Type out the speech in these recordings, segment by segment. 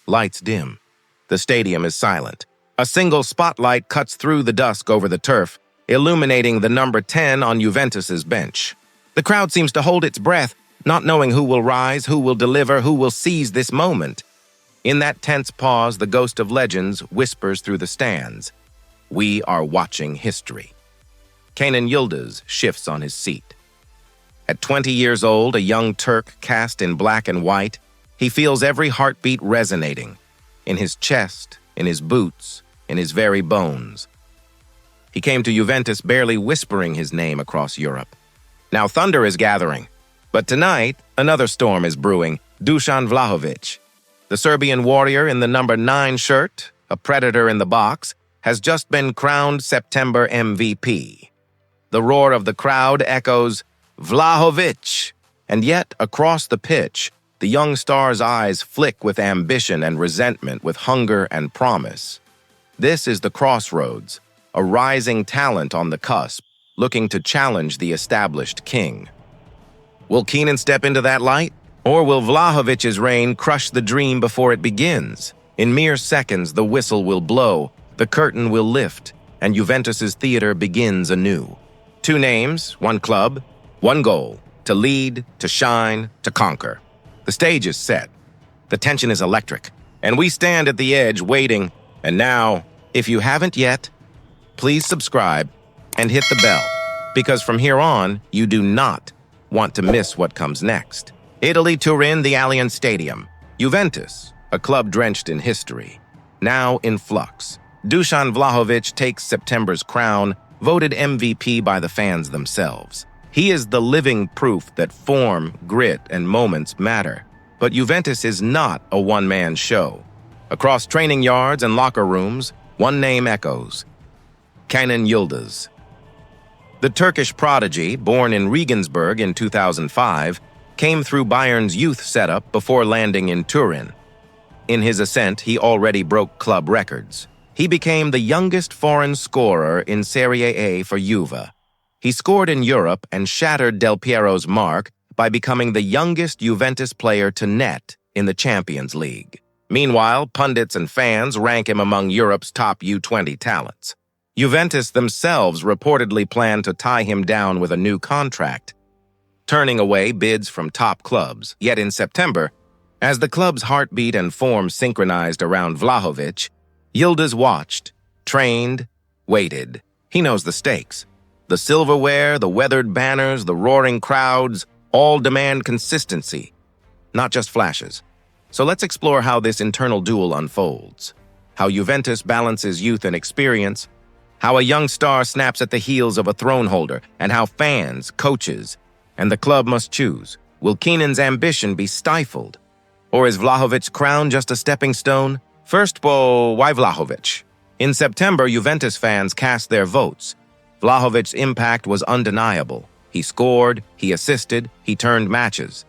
Lights dim. The stadium is silent. A single spotlight cuts through the dusk over the turf, illuminating the number 10 on Juventus's bench. The crowd seems to hold its breath, not knowing who will rise, who will deliver, who will seize this moment. In that tense pause, the ghost of legends whispers through the stands. We are watching history. Kenan Yıldız shifts on his seat. At 20 years old, a young Turk cast in black and white, he feels every heartbeat resonating, in his chest, in his boots, in his very bones. He came to Juventus barely whispering his name across Europe. Now thunder is gathering, but tonight another storm is brewing. Dušan Vlahović, the Serbian warrior in the number 9 shirt, a predator in the box, has just been crowned September MVP. The roar of the crowd echoes, Vlahović! And yet, across the pitch, the young star's eyes flick with ambition and resentment, with hunger and promise. This is the crossroads, a rising talent on the cusp, looking to challenge the established king. Will Kenan step into that light? Or will Vlahovic's reign crush the dream before it begins? In mere seconds, the whistle will blow, the curtain will lift, and Juventus's theater begins anew. 2 names, 1 club, 1 goal, to lead, to shine, to conquer. The stage is set. The tension is electric, and we stand at the edge waiting. And now, if you haven't yet, please subscribe and hit the bell, because from here on, you do not want to miss what comes next. Italy, Turin, the Allianz Stadium. Juventus, a club drenched in history, now in flux. Dušan Vlahović takes September's crown, voted MVP by the fans themselves. He is the living proof that form, grit, and moments matter. But Juventus is not a one-man show. Across training yards and locker rooms, one name echoes: Kenan Yıldız. The Turkish prodigy, born in Regensburg in 2005, came through Bayern's youth setup before landing in Turin. In his ascent, he already broke club records. He became the youngest foreign scorer in Serie A for Juve. He scored in Europe and shattered Del Piero's mark by becoming the youngest Juventus player to net in the Champions League. Meanwhile, pundits and fans rank him among Europe's top U20 talents. Juventus themselves reportedly plan to tie him down with a new contract, turning away bids from top clubs. Yet in September, as the club's heartbeat and form synchronized around Vlahović, Yıldız watched, trained, waited. He knows the stakes. The silverware, the weathered banners, the roaring crowds, all demand consistency, not just flashes. So let's explore how this internal duel unfolds, how Juventus balances youth and experience, how a young star snaps at the heels of a throne holder, and how fans, coaches, and the club must choose. Will Kenan's ambition be stifled? Or is Vlahovic's crown just a stepping stone? First, why Vlahović? In September, Juventus fans cast their votes. Vlahovic's impact was undeniable. He scored, he assisted, he turned matches.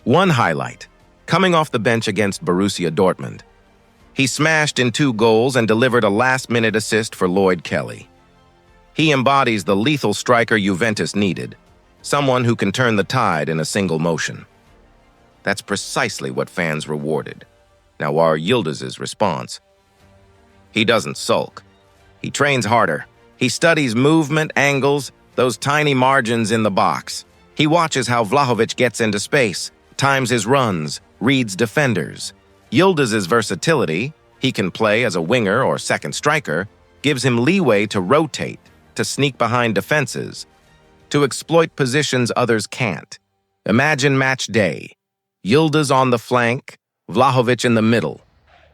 One highlight, coming off the bench against Borussia Dortmund. He smashed in 2 goals and delivered a last-minute assist for Lloyd Kelly. He embodies the lethal striker Juventus needed, someone who can turn the tide in a single motion. That's precisely what fans rewarded. Now, our Yıldız's response. He doesn't sulk. He trains harder. He studies movement, angles, those tiny margins in the box. He watches how Vlahović gets into space, times his runs, reads defenders. Yıldız's versatility, he can play as a winger or second striker, gives him leeway to rotate, to sneak behind defenses, to exploit positions others can't. Imagine match day. Yıldız on the flank, Vlahović in the middle.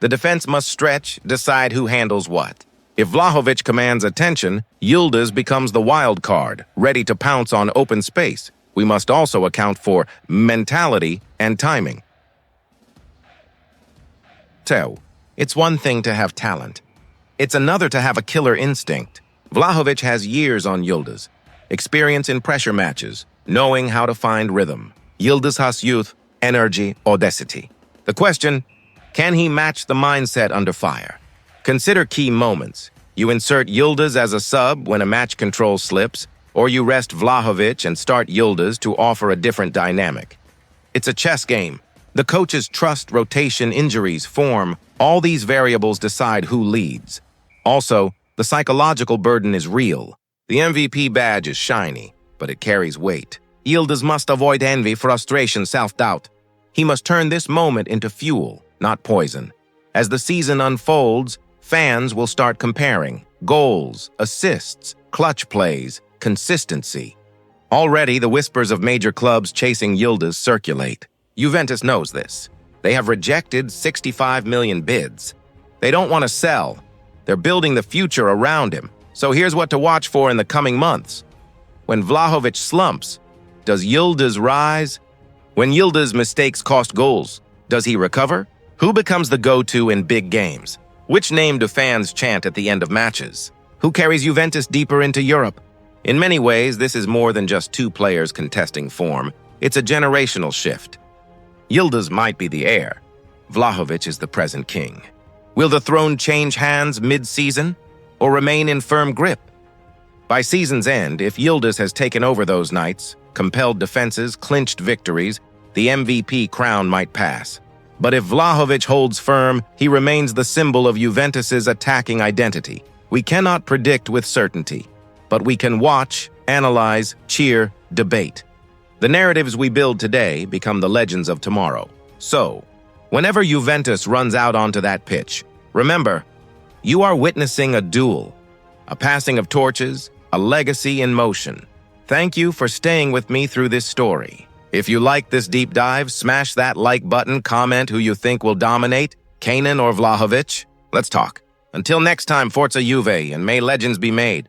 The defense must stretch, decide who handles what. If Vlahović commands attention, Yıldız becomes the wild card, ready to pounce on open space. We must also account for mentality and timing. So, it's one thing to have talent. It's another to have a killer instinct. Vlahović has years on Yıldız, experience in pressure matches, knowing how to find rhythm. Yıldız has youth, energy, audacity. The question, can he match the mindset under fire? Consider key moments. You insert Yıldız as a sub when a match control slips, or you rest Vlahović and start Yıldız to offer a different dynamic. It's a chess game. The coaches trust, rotation, injuries, form, all these variables decide who leads. Also, the psychological burden is real. The MVP badge is shiny, but it carries weight. Yıldız must avoid envy, frustration, self-doubt. He must turn this moment into fuel, not poison. As the season unfolds, fans will start comparing goals, assists, clutch plays, consistency. Already, the whispers of major clubs chasing Yıldız circulate. Juventus knows this. They have rejected 65 million bids. They don't want to sell. They're building the future around him. So here's what to watch for in the coming months. When Vlahović slumps, does Yıldız rise? When Yıldız mistakes cost goals, does he recover? Who becomes the go-to in big games? Which name do fans chant at the end of matches? Who carries Juventus deeper into Europe? In many ways, this is more than just two players contesting form. It's a generational shift. Yıldız might be the heir. Vlahović is the present king. Will the throne change hands mid-season or remain in firm grip? By season's end, if Yıldız has taken over those nights, compelled defenses, clinched victories, the MVP crown might pass. But if Vlahović holds firm, he remains the symbol of Juventus's attacking identity. We cannot predict with certainty, but we can watch, analyze, cheer, debate. The narratives we build today become the legends of tomorrow. So, whenever Juventus runs out onto that pitch, remember, you are witnessing a duel, a passing of torches, a legacy in motion. Thank you for staying with me through this story. If you like this deep dive, smash that like button, comment who you think will dominate, Kenan or Vlahović. Let's talk. Until next time, Forza Juve, and may legends be made.